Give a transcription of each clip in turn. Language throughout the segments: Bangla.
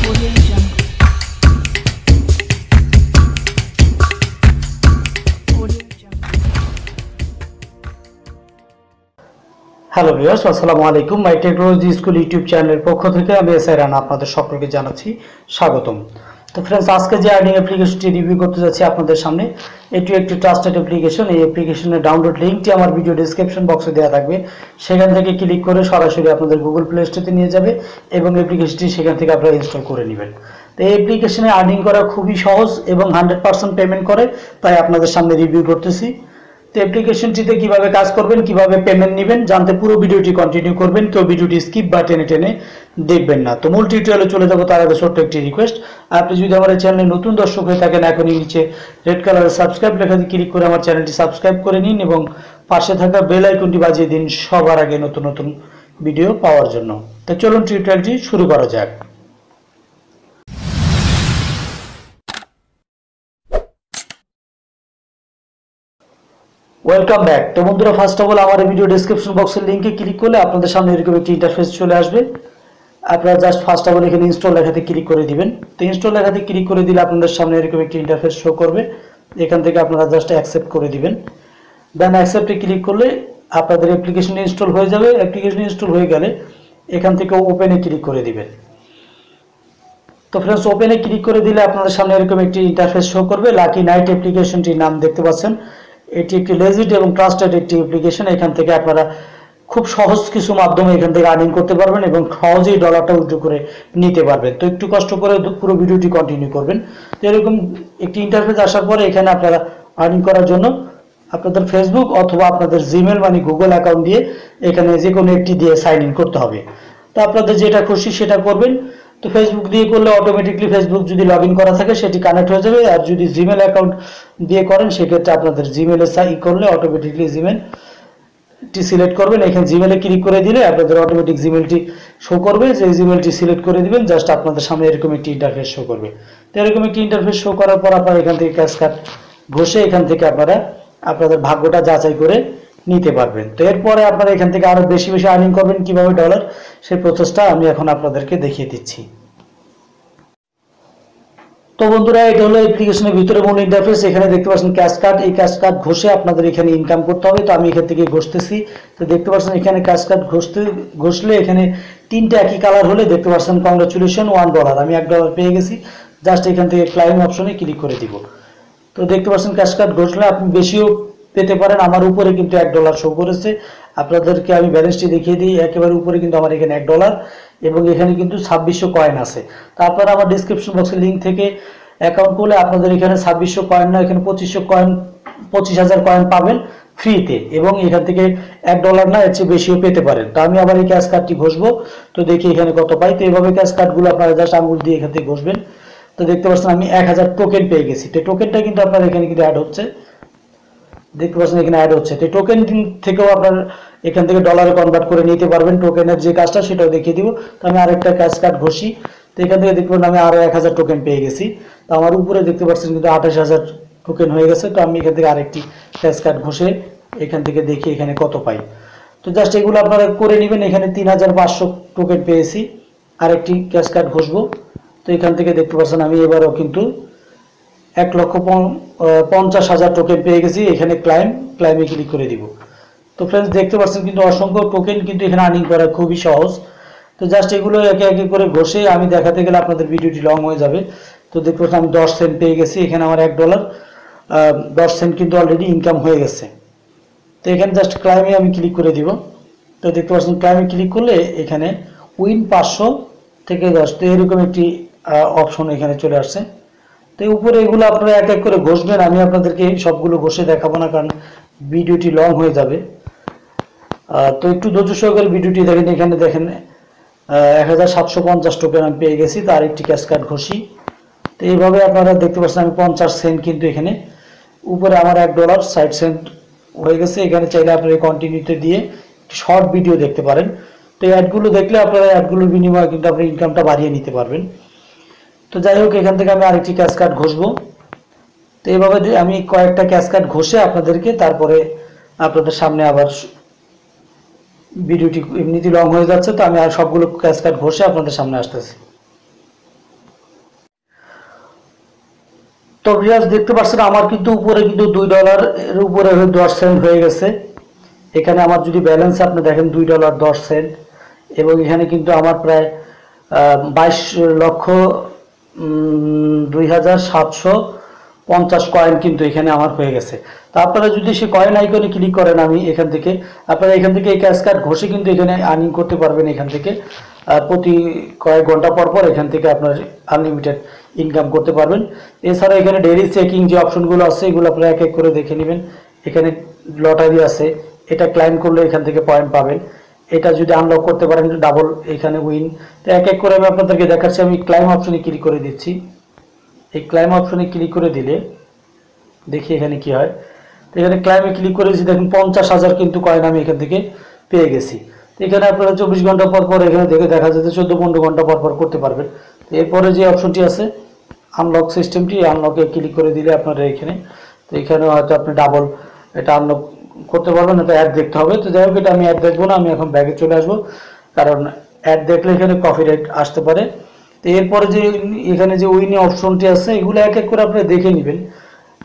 হ্যালো ভিউয়ার্স, আসসালামু আলাইকুম। মাই টেকনোলজি স্কুল ইউটিউব চ্যানেলের পক্ষ থেকে আমি এসআই রানা আপনাদের সকলকে জানাচ্ছি স্বাগতম। তো ফ্রেন্ডস, আজকে যে আর্নিং অ্যাপ্লিকেশনটি রিভিউ করতে যাচ্ছি আপনাদের সামনে, এটি একটি ট্রাস্টেড অ্যাপ্লিকেশন। এই অ্যাপ্লিকেশনের ডাউনলোড লিঙ্কটি আমার ভিডিও ডেসক্রিপশন বক্সে দেওয়া থাকবে। সেখান থেকে ক্লিক করে সরাসরি আপনাদের গুগল প্লে স্টোরে নিয়ে যাবে এবং অ্যাপ্লিকেশনটি সেখান থেকে আপনারা ইনস্টল করে নেবেন। তো এই অ্যাপ্লিকেশনে আর্নিং করা খুবই সহজ এবং 100% পেমেন্ট করে, তাই আপনাদের সামনে রিভিউ করতেছি। তো অ্যাপ্লিকেশনটিতে কিভাবে কাজ করবেন, কিভাবে পেমেন্ট নেবেন জানতে পুরো ভিডিওটি কন্টিনিউ করবেন। কেউ ভিডিওটি স্কিপ বা টেনে টেনে দেখবেন না। তো মূল টিউটোরিয়ালে চলে যাবো তার আগে ছোট্ট একটি রিকোয়েস্ট, আপনি যদি আমার এই চ্যানেলে নতুন দর্শক হয়ে থাকেন, এখনই নিচে রেড কালারের সাবস্ক্রাইব লেখাতে ক্লিক করে আমার চ্যানেলটি সাবস্ক্রাইব করে নিন এবং পাশে থাকা বেল আইকনটি বাজিয়ে দিন সবার আগে নতুন নতুন ভিডিও পাওয়ার জন্য। তো চলুন টিউটোরিয়ালটি শুরু করা যাক। Welcome back. তো বন্ধুরা, ফার্স্ট অফ অল আমার ভিডিও ডেসক্রিপশন বক্সের লিঙ্কে ক্লিক করলে আপনাদের সামনে এরকম একটি ইন্টারফেস চলে আসবে। আপনারা জাস্ট ফার্স্ট অফ অল এখানে ইনস্টল লেখাতে ক্লিক করে দিবেন। তো ইনস্টল লেখাতে ক্লিক করে দিলে আপনাদের সামনে এরকম একটি ইন্টারফেস শো করবে। এখান থেকে আপনারা জাস্ট অ্যাকসেপ্ট করে দিবেন। দেন অ্যাকসেপ্টে ক্লিক করলে আপনাদের অ্যাপ্লিকেশন ইনস্টল হয়ে যাবে। অ্যাপ্লিকেশন ইনস্টল হয়ে গেলে এখান থেকে ওপেনে ক্লিক করে দিবেন। তো ফ্রেন্ডস, ওপেনে ক্লিক করে দিলে আপনাদের সামনে এরকম একটি ইন্টারফেস শো করবে। লাকি নাইট অ্যাপ্লিকেশনটির নাম দেখতে পাচ্ছেন। এটি একটি লেজিট এবং ট্রাস্টেড একটি অ্যাপ্লিকেশন। এখান থেকে আপনারা খুব সহজ কিছু মাধ্যমে এখান থেকে আর্নিং করতে পারবেন এবং সহজেই ডলারটা উইথড্র করে নিতে পারবেন। তো একটু কষ্ট করে পুরো ভিডিওটি কন্টিনিউ করবেন। তো এরকম একটি ইন্টারফেস আসার পরে এখানে আপনারা আর্নিং করার জন্য আপনাদের ফেসবুক অথবা আপনাদের জিমেল মানে গুগল অ্যাকাউন্ট দিয়ে এখানে যে কোনো একটি দিয়ে সাইন ইন করতে হবে। তো আপনাদের যেটা খুশি সেটা করবেন। তো ফেসবুক দিয়ে করলে অটোমেটিকলি ফেসবুক যদি লগ ইন করা থাকে সেটি কানেক্ট হয়ে যাবে, আর যদি জিমেল অ্যাকাউন্ট দিয়ে করেন সেক্ষেত্রে আপনাদের জিমেলে করলে অটোমেটিকলি জিমেলটি সিলেক্ট করবেন। এখানে জিমেলে ক্লিক করে দিলে আপনাদের অটোমেটিক জিমেলটি শো করবে। যে জিমেলটি সিলেক্ট করে দিবেন, জাস্ট আপনাদের সামনে এরকম একটি ইন্টারফেস শো করবে। তো এরকম একটি ইন্টারফেস শো করার পর আপনারা এখান থেকে ক্যাশকার্ড ঘষে এখান থেকে আপনারা আপনাদের ভাগ্যটা যাচাই করে নিতে পারবেন। তো এরপরে আপনারা এখান থেকে আরো বেশি বেশি আর্নিং করবেন কিভাবে ডলার, সেই প্রসেসটা আমি এখন আপনাদেরকে দেখিয়ে দিচ্ছি। তো বন্ধুরা, এটা হলো অ্যাপ্লিকেশনের ভিতরে মূল ইন্টারফেস। এখানে দেখতে পাচ্ছেন ক্যাশকার্ড। এই ক্যাশকার্ড ঘষে আপনাদের এখানে ইনকাম করতে হবে। তো আমি এখান থেকে ঘষতেছি। তো দেখতে পাচ্ছেন এখানে ক্যাশকার্ড ঘষলে এখানে তিনটা একই কালার হলে দেখতে পাচ্ছেন কংগ্রাচুলেশন $1। আমি $1 পেয়ে গেছি। জাস্ট এখান থেকে ক্লাইম অপশনে ক্লিক করে দিব। তো দেখতে পাচ্ছেন ক্যাশকার্ড ঘষলে আপনি বেশিও পেতে পারেন। আমার উপরে কিন্তু $1 শো করেছে। আপনাদেরকে আমি ব্যালেন্সটি দেখিয়ে দিই। একেবারে উপরে কিন্তু আমার এখানে $1 এবং এখানে কিন্তু 2600 কয়েন আছে। তারপর আমার ডিসক্রিপশন বক্সের লিঙ্ক থেকে অ্যাকাউন্ট করলে আপনাদের এখানে 2600 কয়েন না, এখানে 2500 কয়েন 25,000 কয়েন পাবেন ফ্রিতে এবং এখান থেকে $1 না, এর চেয়ে বেশিও পেতে পারেন। তো আমি আবার এই ক্যাশ কার্ডটি ঘষবো। তো দেখি এখানে কত পাই। তো এইভাবে ক্যাশ কার্ডগুলো আপনারা জাস্ট আঙুল দিয়ে এখান থেকে ঘষবেন। তো দেখতে পাচ্ছেন আমি 1000 টোকেন পেয়ে গেছি। তো টোকেনটা কিন্তু আপনার এখানে কিন্তু অ্যাড হচ্ছে, দেখতে পাচ্ছেন এখানে অ্যাড হচ্ছে। তো টোকেন থেকেও আপনার এখান থেকে ডলারে কনভার্ট করে নিতে পারবেন। টোকেনের যে কাজটা সেটাও দেখিয়ে দিব। তো আমি আরেকটা ক্যাশ কার্ড ঘষি। তো এখান থেকে দেখতে পাচ্ছেন আমি আরো 1000 টোকেন পেয়ে গেছি। তো আমার উপরে দেখতে পাচ্ছেন কিন্তু 28,000 টোকেন হয়ে গেছে। তো আমি এখান থেকে আরেকটি ক্যাশ কার্ড ঘষে এখান থেকে দেখি এখানে কত পাই। তো জাস্ট এগুলো আপনারা করে নেবেন। এখানে 3500 টোকেন পেয়েছি। আরেকটি ক্যাশ কার্ড ঘষবো। তো এখান থেকে দেখতে পাচ্ছেন আমি এবারও কিন্তু 1,50,000 টোকেন পেয়ে গেছি। এখানে ক্লাইমে ক্লিক করে দিব। তো ফ্রেন্ডস, দেখতে পাচ্ছেন কিন্তু অসংখ্য টোকেন কিন্তু এখানে আর্নিং করা খুবই সহজ। তো জাস্ট এগুলো একে একে করে ঘষে আমি দেখাতে গেলে আপনাদের ভিডিওটি লং হয়ে যাবে। তো দেখতে পাচ্ছেন আমি 10 সেন্ট পেয়ে গেছি। এখানে আমার $1 10 সেন্ট কিন্তু অলরেডি ইনকাম হয়ে গেছে। তো এখানে জাস্ট ক্লাইমে আমি ক্লিক করে দিব। তো দেখতে পাচ্ছেন ক্লাইমে ক্লিক করলে এখানে উইন 500 থেকে 10, তো এরকম একটি অপশন এখানে চলে আসছে। তো উপরে এগুলো আপনারা এক এক করে ঘষবেন। আমি আপনাদেরকে সবগুলো ঘষে দেখাবো না, কারণ ভিডিওটি লং হয়ে যাবে। তো একটু ধৈর্য সহকারে ভিডিওটি দেখেন। এখানে দেখেন 1750 টোকেন আমি পেয়ে গেছি। তার একটি ক্যাশ কার্ড ঘষি। তো এইভাবে আপনারা দেখতে পাচ্ছেন আমি 50 সেন্ট কিন্তু এখানে উপরে আমার $1 60 সেন্ট হয়ে গেছে। এখানে চাইলে আপনারা কন্টিনিউতে দিয়ে শর্ট ভিডিও দেখতে পারেন। তো এই অ্যাডগুলো দেখলে আপনারা অ্যাডগুলোর বিনিময়ে কিন্তু আপনার ইনকামটা বাড়িয়ে নিতে পারবেন। তো যাই হোক, এখান থেকে আমি আরেকটি ক্যাশ কার্ড ঘষবো। তো এইভাবে আমি কয়েকটা ক্যাশ কার্ড ঘষে আপনাদেরকে তারপরে আপনাদের সামনে আবার ভিডিওটি এমনিতেই লং হয়ে যাচ্ছে। তো আমি আর সবগুলো ক্যাশ কার্ড ঘষে আপনাদের সামনে আসতেছি। তো ভিউয়ার্স দেখতে পাচ্ছেন আমার কিন্তু উপরে কিন্তু $2 এর উপরে 10 সেন্ট হয়ে গেছে। এখানে আমার যদি ব্যালেন্স আপনি দেখেন $2.10 এবং এখানে কিন্তু আমার প্রায় 22,02,750 কয়েন কিন্তু এখানে আমার হয়ে গেছে। তো আপনারা যদি সেই কয়েন আইকনে ক্লিক করেন, আমি এখান থেকে আপনারা এখান থেকে এই ক্যাশ কার্ড ঘষে কিন্তু এখানে আর্নিং করতে পারবেন। এখান থেকে প্রতি কয়েক ঘন্টা পর পর এখান থেকে আপনার আনলিমিটেড ইনকাম করতে পারবেন। এছাড়া এখানে ডেইলি চেকিং যে অপশনগুলো আছে এগুলো আপনারা এক এক করে দেখে নেবেন। এখানে লটারি আছে, এটা ক্লাইম করলে এখান থেকে পয়েন্ট পাবেন। এটা যদি আনলক করতে পারেন ডাবল এখানে উইন। তো এক এক করে আমি আপনাদেরকে দেখাচ্ছি। আমি ক্লাইম অপশনে ক্লিক করে দিচ্ছি। এই ক্লাইম অপশনে ক্লিক করে দিলে দেখি এখানে কি হয়। তো এখানে ক্লাইমে ক্লিক করে দিচ্ছি, দেখুন 50,000 কিন্তু কয়েন আমি এখান থেকে পেয়ে গেছি। তো এখানে আপনারা 24 ঘন্টা পর পর এখানে দেখা যাচ্ছে 14-15 ঘন্টা পর পর করতে পারবেন। তো এরপরে যে অপশনটি আছে আনলক সিস্টেমটি, আনলকে ক্লিক করে দিলে আপনারা এখানে, তো এখানে হয়তো আপনি ডাবল এটা আনলক করতে পারবেন। এটা অ্যাড দেখতে হবে। তো যাই হোক, এটা আমি অ্যাড দেখবো না, আমি এখন ব্যাগে চলে আসবো, কারণ অ্যাড দেখলে এখানে কপিরাইট আসতে পারে। তো এরপরে যে এখানে যে উইনে অপশনটি আছে এগুলো এক এক করে আপনি দেখে নেবেন।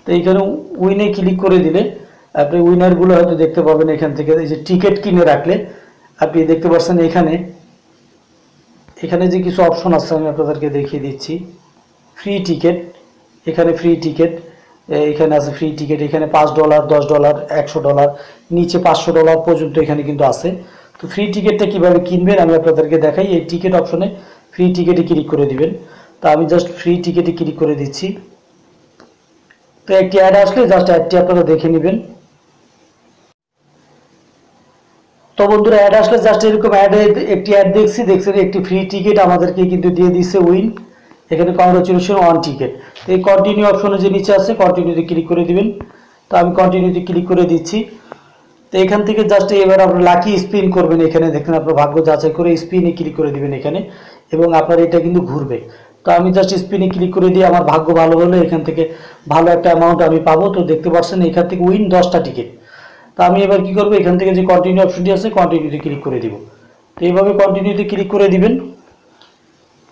তো এইখানে উইনে ক্লিক করে দিলে আপনি উইনারগুলো হয়তো দেখতে পাবেন। এখান থেকে এই যে টিকিট কিনে রাখলে আপনি দেখতে পাচ্ছেন এখানে যে কিছু অপশন আছে আমি আপনাদেরকে দেখিয়ে দিচ্ছি। ফ্রি টিকিট, এখানে ফ্রি টিকিট, এখানে আছে ফ্রি টিকিট, এখানে $5, $10, $100, নিচে $500 পর্যন্ত এখানে কিন্তু আছে। তো ফ্রি টিকিটটা কিভাবে কিনবেন আমি আপনাদেরকে দেখাই। এই টিকিট অপশনে ফ্রি টিকিটে ক্লিক করে দিবেন। তো আমি জাস্ট ফ্রি টিকিটে ক্লিক করে দিচ্ছি। তো একটি অ্যাড আসলে জাস্ট অ্যাডটি আপনারা দেখে নেবেন। তো বন্ধুরা অ্যাড আসলে জাস্ট এরকম একটি অ্যাড দেখছেন একটি ফ্রি টিকিট আমাদেরকে কিন্তু দিয়ে দিচ্ছে উইন। এখানে কংগ্রাচুলেশন 1 টিকিট। এই কন্টিনিউ অপশনে যে নিচে আছে কন্টিনিউতে ক্লিক করে দিবেন। তো আমি কন্টিনিউতে ক্লিক করে দিচ্ছি। তো এখান থেকে জাস্ট এবার আপনার লাকি স্পিন করবেন। এখানে দেখেন আপনার ভাগ্য যাচাই করে স্পিনে ক্লিক করে দিবেন এখানে, এবং আপনার এটা কিন্তু ঘুরবে। তো আমি জাস্ট স্পিনে ক্লিক করে দিয়ে আমার ভাগ্য ভালো হলে এখান থেকে ভালো একটা অ্যামাউন্ট আমি পাবো। তো দেখতে পাচ্ছেন এখান থেকে উইন 10টা টিকিট। তো আমি এবার কি করবো, এখান থেকে যে কন্টিনিউ অপশনটি আছে কন্টিনিউতে ক্লিক করে দিব। তো এইভাবে কন্টিনিউতে ক্লিক করে দিবেন।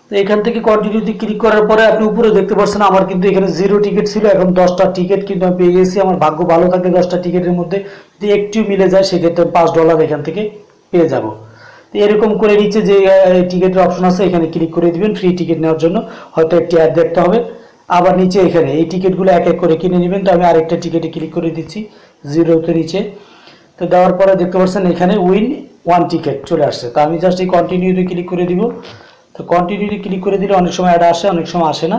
তো এখান থেকে কন্টিনিউতে ক্লিক করার পরে আপনি উপরে দেখতে পাচ্ছেন আমার কিন্তু এখানে 0 টিকিট ছিল, এখন 10টা টিকিট কিন্তু আমি পেয়ে গেছি। আমার ভাগ্য ভালো থাকলে 10টা টিকিটের মধ্যে যদি একটু মিলে যায় সেক্ষেত্রে $5 এখান থেকে পেয়ে যাব। তো এরকম করে নিচে যে টিকিটের অপশন আছে এখানে ক্লিক করে দিবেন ফ্রি টিকিট নেওয়ার জন্য। হয়তো একটি অ্যাড দেখতে হবে। আবার নিচে এখানে এই টিকিটগুলো এক এক করে কিনে নেবেন। তো আমি আরেকটা টিকিটে ক্লিক করে দিচ্ছি 0তে নিচে। তো দেওয়ার পরে দেখতে পাচ্ছেন এখানে উইন 1 টিকিট চলে আসছে। তো আমি জাস্ট এই কন্টিনিউতে ক্লিক করে দিব। তো কন্টিনিউতে ক্লিক করে দিলে অনেক সময় অ্যাড আসে, অনেক সময় আসে না।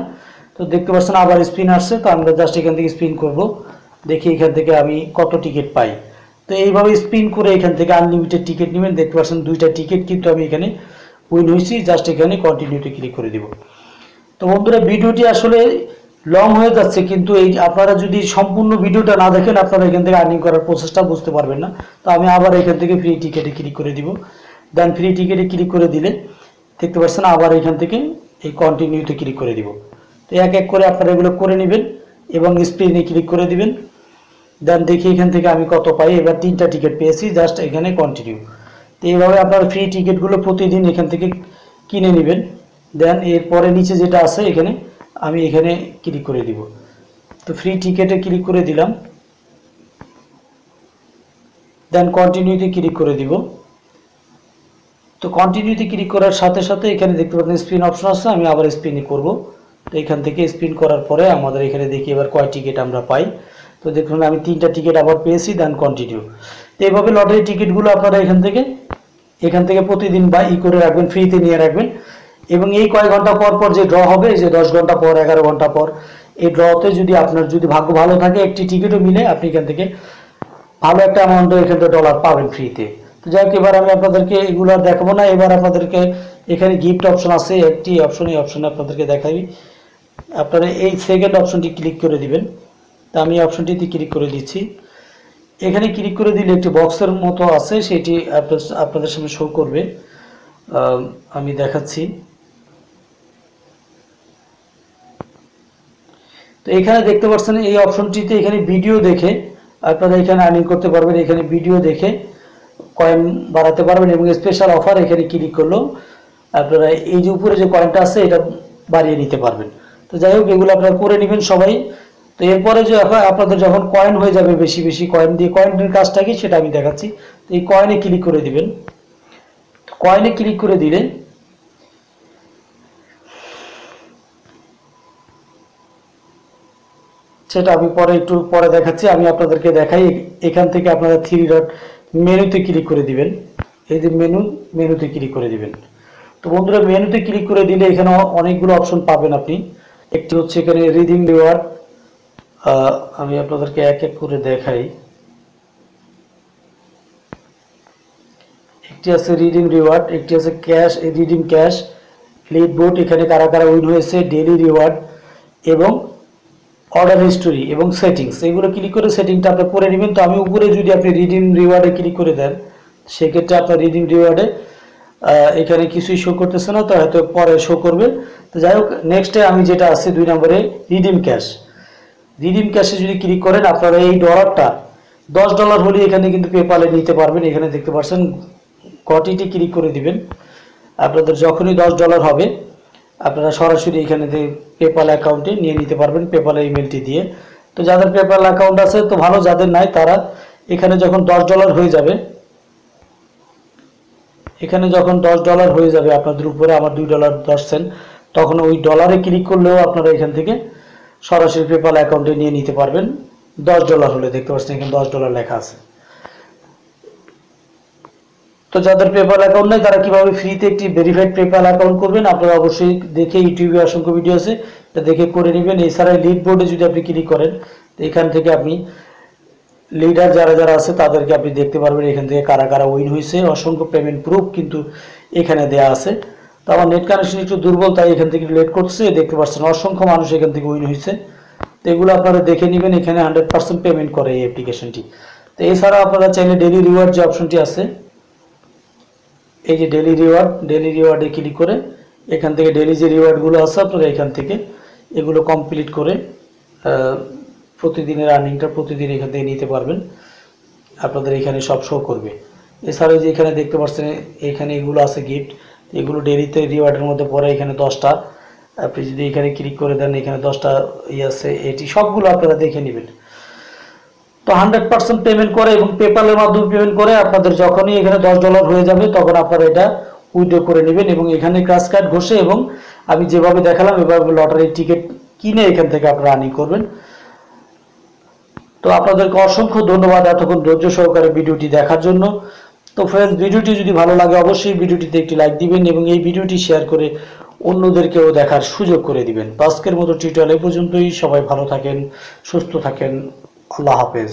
তো দেখতে পাচ্ছেন আবার স্পিন আসছে। তো আমরা জাস্ট এখান থেকে স্পিন করব, দেখি এখান থেকে আমি কত টিকিট পাই। তো এইভাবে স্পিন করে এখান থেকে আনলিমিটেড টিকিট নেবেন। দেখতে পাচ্ছেন 2টা টিকিট কিন্তু আমি এখানে উইন হয়েছি। জাস্ট এখানে কন্টিনিউতে ক্লিক করে দিব। তো বন্ধুরা ভিডিওটি আসলে লং হয়ে যাচ্ছে, কিন্তু এই আপনারা যদি সম্পূর্ণ ভিডিওটা না দেখেন আপনারা এখান থেকে আর্নিং করার প্রসেসটা বুঝতে পারবেন না। তো আমি আবার এখান থেকে ফ্রি টিকিটে ক্লিক করে দিব। দেন ফ্রি টিকিটে ক্লিক করে দিলে দেখতে পাচ্ছেন আবার এখান থেকে এই কন্টিনিউতে ক্লিক করে দিব। তো এক এক করে আপনারা এগুলো করে নেবেন এবং স্ক্রিনে ক্লিক করে দিবেন। দেন দেখি এখান থেকে আমি কত পাই। এবার 3টা টিকিট পেয়েছি, জাস্ট এখানে কন্টিনিউ। তো এইভাবে আপনারা ফ্রি টিকিটগুলো প্রতিদিন এখান থেকে কিনে নেবেন। দেন এরপরে নিচে যেটা আছে এখানে আমি এখানে ক্লিক করে দিব। তো ফ্রি টিকিটে ক্লিক করে দিলাম। দেন কন্টিনিউতে ক্লিক করে দিব। তো কন্টিনিউতে ক্লিক করার সাথে সাথে এখানে দেখতে পাচ্ছেন স্পিন অপশন আছে, আমি আবার স্পিনই করব। তো এখান থেকে স্পিন করার পরে আমাদের এখানে দেখি এবার কয় টিকিট আমরা পাই। তো দেখুন আমি 3টা টিকিট আবার পেয়েছি। Then continue. তো এইভাবে লটারি টিকিটগুলো আপনারা এখান থেকে প্রতিদিন বা করে রাখবেন, ফ্রিতে নিয়ে রাখবেন। এবং এই কয়েক ঘন্টা পর পর যে ড্র হবে, যে 10 ঘন্টা পর 11 ঘন্টা পর, এই ড্রতে যদি আপনার ভাগ্য ভালো থাকে একটি টিকিটও মিলে আপনি এখান থেকে ভালো একটা অ্যামাউন্টও এখান থেকে ডলার পাবেন ফ্রিতে। তো যাই হোক, এবার আমি আপনাদেরকে এগুলো আর দেখাবো না। এবার আপনাদেরকে এখানে গিফট অপশন আছে একটি অপশন, এই অপশনে আপনাদেরকে দেখাই। আপনারা এই সেকেন্ড অপশনটি ক্লিক করে দিবেন। তো আমি এই অপশনটিতে ক্লিক করে দিচ্ছি। এখানে ক্লিক করে দিলে একটি বক্সের মতো আছে, সেটি আপনাদের সামনে শো করবে। আমি দেখাচ্ছি। তো এখানে দেখতে পাচ্ছেন এই অপশনটিতে এখানে ভিডিও দেখে আপনারা এখানে আর্নিং করতে পারবেন। এখানে ভিডিও দেখে কয়েন বাড়াতে পারবেন এবং স্পেশাল অফার এখানে ক্লিক করলেও আপনারা এই যে উপরে যে কয়েনটা আছে এটা বাড়িয়ে নিতে পারবেন। তো তো যাই হোক এগুলো আপনারা করে নেবেন সবাই। তো এরপরে যে আপনাদের যখন কয়েন হয়ে যাবে, বেশি বেশি কয়েন দিয়ে, কয়েনের কাজটা কি সেটা আমি দেখাচ্ছি। তো এই কয়েনে ক্লিক করে দিবেন। কয়েনে ক্লিক করে দিলে সেটা আমি পরে একটু পরে দেখাচ্ছি। আমি আপনাদেরকে দেখাই। এখান থেকে আপনারা থ্রি ডট মেনুতে ক্লিক করে দিবেন। এই যে মেনুতে ক্লিক করে দিবেন। তো বন্ধুরা মেনুতে ক্লিক করে দিলে এখানে অনেকগুলো অপশন পাবেন আপনি। একটি হচ্ছে এখানে রিডিম রিওয়ার্ড, আমি আপনাদেরকে এক এক করে দেখাই। একটি আছে রিডিম রিওয়ার্ড, একটি আছে cash, redeem cash, lead board, এখানে কারা কারা উইন হয়েছে, ডেইলি রিওয়ার্ড এবং অর্ডার হিস্টোরি এবং সেটিংস। এগুলো ক্লিক করে সেটিংটা আপনি করে নেবেন। তো আমি উপরে যদি আপনি রিডিম রিওয়ার্ডে ক্লিক করে দেন, সেক্ষেত্রে আপনার রিডিম রিওয়ার্ডে এখানে কিছুই শো করতেছে না, তো হয়তো পরে শো করবে। তো যাই হোক, নেক্সটে আমি যেটা আছে 2 নম্বরে রিডিম ক্যাশ। রিডিম ক্যাশে যদি ক্লিক করেন আপনারা এই ডলারটা $10 হলে এখানে কিন্তু পেপালে নিতে পারবেন। এখানে দেখতে পাচ্ছেন কোয়ান্টিটি ক্লিক করে দিবেন। আপনাদের যখনই $10 হবে আপনারা সরাসরি এখানে পেপাল অ্যাকাউন্টে নিয়ে নিতে পারবেন, পেপাল ইমেলটি দিয়ে। তো যাদের পেপাল অ্যাকাউন্ট আছে তো ভালো, যাদের নাই তারা এখানে যখন $10 হয়ে যাবে, এখানে যখন $10 হয়ে যাবে আপনাদের উপরে, আমার $2.10, তখন ওই ডলারে ক্লিক করলেও আপনারা এখান থেকে সরাসরি পেপাল অ্যাকাউন্টে নিয়ে নিতে পারবেন। $10 হলে দেখতে পাচ্ছেন এখানে $10 লেখা আছে। তো যাদের পেপাল অ্যাকাউন্ট নেই তারা কিভাবে ফ্রিতে একটি ভেরিফাইড পেপাল অ্যাকাউন্ট করবেন আপনারা অবশ্যই দেখে, ইউটিউবে অসংখ্য ভিডিও আছে, তা দেখে করে নেবেন। এছাড়া লিড বোর্ডে যদি আপনি ক্লিক করেন, তো এখান থেকে আপনি লিডার যারা যারা আছে তাদেরকে আপনি দেখতে পারবেন, এখান থেকে কারা কারা উইন হয়েছে। অসংখ্য পেমেন্ট প্রুফ কিন্তু এখানে দেয়া আছে। তো আমার নেট কানেকশন একটু দুর্বল, তাই এখান থেকে লেট করছে। দেখতে পাচ্ছেন অসংখ্য মানুষ এখান থেকে উইন হয়েছে। তো এগুলো আপনারা দেখে নেবেন। এখানে 100% পেমেন্ট করে এই অ্যাপ্লিকেশনটি। তো এছাড়া আপনারা চাইলে ডেইলি রিওয়ার্ড যে অপশনটি আছে, এই যে ডেইলি রিওয়ার্ডে ক্লিক করে এখান থেকে ডেইলি যে রিওয়ার্ডগুলো আছে আপনারা এখান থেকে এগুলো কমপ্লিট করে প্রতিদিনের আর্নিংটা প্রতিদিন এখান থেকে নিতে পারবেন। আপনাদের এখানে সব শো করবে। এছাড়াও যে এখানে দেখতে পাচ্ছেন এখানে এগুলো আছে গিফট, এগুলো ডেইলিতে রিওয়ার্ডের মধ্যে পড়ে। এখানে 10টা আপনি যদি এখানে ক্লিক করে দেন, এখানে 10টা আছে, এটি সবগুলো আপনারা দেখে নেবেন। তো 100% পেমেন্ট করে এবং পেপালের মাধ্যমে পেমেন্ট করে আপনাদের যখনই এখানে $10 হয়ে যাবে তখন আপনারা এটা উইথড্র করে নেবেন এবং এখানে ক্র্যাশ কার্ড ঘষে এবং আমি যেভাবে দেখালাম এভাবে লটারির টিকিট কিনে এখান থেকে আপনারা আর্নিং করবেন। তো আপনাদেরকে অসংখ্য ধন্যবাদ এতক্ষণ ধৈর্য সহকারে ভিডিওটি দেখার জন্য। তো ফ্রেন্ডস, ভিডিওটি যদি ভালো লাগে অবশ্যই ভিডিওটিতে একটি লাইক দিবেন এবং এই ভিডিওটি শেয়ার করে অন্যদেরকেও দেখার সুযোগ করে দিবেন। তো আজকের মতো টিউটোরিয়াল এই পর্যন্তই। সবাই ভালো থাকেন, সুস্থ থাকেন। আল্লাহ হাফেজ।